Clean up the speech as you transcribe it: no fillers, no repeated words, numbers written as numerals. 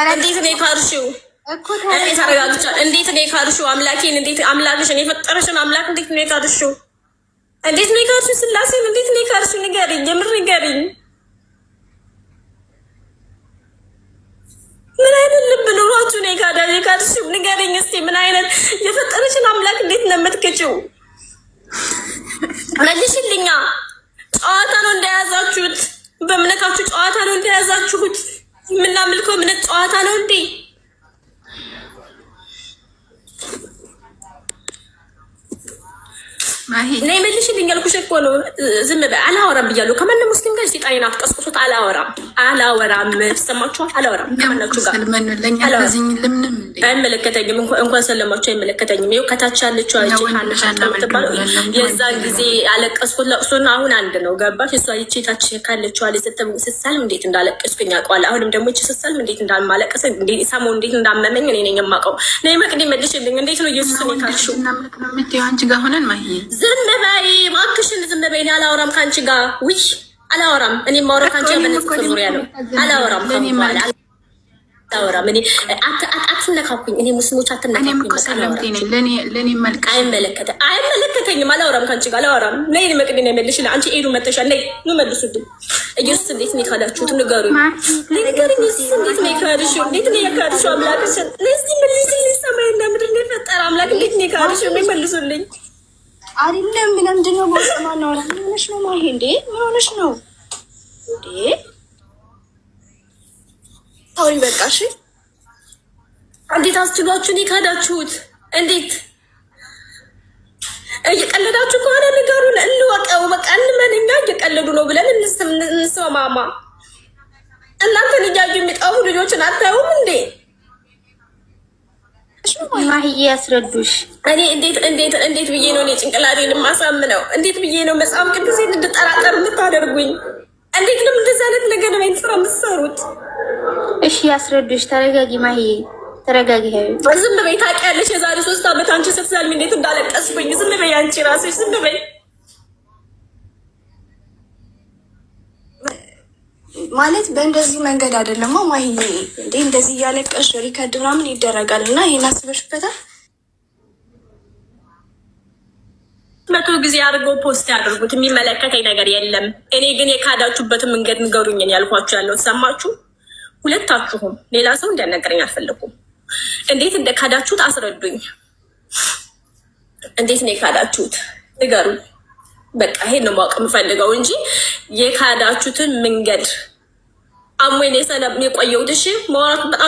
እንዴት ነው የካድሽው? እንዴት ነው የካድሽው? አምላኬን እንዴት አምላክሽን የፈጠረሽን አምላክ እንዴት ነው የካድሽው? እንዴት ነው የካድሽው? ስላሴን እንዴት ነው የካድሽው? ንገሪኝ፣ የምር ንገሪኝ። ምን አይነት ልብ ኑሯችሁ ነው የካድሽው? ንገሪኝ እስኪ። ምን አይነት የፈጠረሽን አምላክ እንዴት ነው የምትክጂው? መልሽልኛ። ጨዋታ ነው እንደያዛችሁት? በእምነታችሁ ጨዋታ ነው እንደያዛችሁት? የምናምልከው እምነት ጨዋታ ነው እንዴ? ነይ መልሽልኝ ያልኩሽ እኮ ነው። ዝም በይ። አላወራም ብያለሁ። ከማንም ሙስሊም ጋር ሲጣይና አትቀስቅሱት። አላወራም። ሰማችኋል? አላወራም ከማናችሁ ጋር አይመለከተኝም። እንኳን ሰለማችሁ አይመለከተኝም። ይኸው ከታች ያለችው አይቼ ካለሽ አታምጥባለው። የዛን ጊዜ ያለቀስኩት ለቅሶና አሁን አንድ ነው። ገባሽ? እሷ ይቺ ታች ካለችው አለ ስትሰልም እንዴት እንዳለቀስኩኝ አውቀዋለሁ። አሁንም ደግሞ ይቺ ስትሰልም እንዴት እንዳልማለቀስ ሰሞኑን እንዴት እንዳመመኝ እኔ ነኝ የማውቀው። ነይ መቅዲ መልሽልኝ። እንዴት ነው ኢየሱስን የካድሽው? አንቺ ጋር ሆነን ማሂ ዝም በይ እባክሽን፣ ዝም በይ። እኔ አላወራም ከአንቺ ጋር። ውይ አላወራም። እኔ የማወራው ከአንቺ ጋር በነጥብ ዙሪያ ነው። አላወራም አላወራም። እኔ አትነካኩኝ። እኔ ሙስሊሞች አትነካኩኝ። አይመለከተኝም። አላወራም ከአንቺ ጋር አላወራም። ነይ መቅዲ ነው የመልሽልኝ። አንቺ ኤዱ መተሻል። ነይ ኑ መልሱልኝ። ኢየሱስ እንዴት ነው የካዳችሁት? ንገሩኝ። ንገሩኝ። ኢየሱስ እንዴት ነው የካድሽው? እንዴት ነው የካድሽው? አምላክሽን ለዚህ መልሽልኝ። ሰማይና ምድር ነው የፈጠረ አምላክ እንዴት ነው የካድሽው? መልሱልኝ። አይደለም ምንድን ነው ቦስማ ነው? ምን ሆነሽ ነው ማሂ? እንዴ ምን ሆነሽ ነው እንዴ? ታውሪ በቃ እሺ። እንዴት አስችሏችሁ ነው የካዳችሁት? እንዴት እየቀለዳችሁ ከሆነ ንገሩን፣ እንወቀው። በቃ እንመንኛ እየቀለዱ ነው ብለን እንስማማ። እናንተን እያዩ የሚጠፉ ልጆችን አታዩም እንዴ? ማሂ ያስረዱሽ። እኔ እንዴት ብዬ ነው እኔ ጭንቅላቴን የማሳምነው? እንዴት ብዬ ነው መጽሐፍ ቅዱሴን እንድጠራጠር የምታደርጉኝ? እንዴት ነው እንደዚህ አይነት ነገር ነው ስራ የምትሰሩት? እሺ ያስረዱሽ። ተረጋጊ ማሂ ተረጋጊ። ዝም በይ። ታውቂያለሽ የዛሬ 3 ዓመት አንቺ ስትሰልሚ እንዴት እንዳለቀስኩኝ። ዝም በይ አንቺ ራስሽ ዝም በይ። ማለት በእንደዚህ መንገድ አይደለም ማሂ። እንዴ እንደዚህ እያለቀሽ ሪከርድ ምናምን ይደረጋል እና ይሄን አስበሽበታል? 100 ጊዜ አድርገው ፖስት ያደርጉት። የሚመለከተኝ ነገር የለም። እኔ ግን የካዳችሁበትን መንገድ ንገሩኝን ያልኳችሁ ያለው ሰማችሁ? ሁለታችሁም ሌላ ሰው እንዲያነገረኝ አልፈለኩም። እንዴት እንደካዳችሁት አስረዱኝ። እንዴት ነው የካዳችሁት ንገሩኝ። በቃ ይሄን ነው ማወቅ የምፈልገው እንጂ የካዳችሁትን መንገድ አሞኝ የቆየሁት። እሺ ማውራት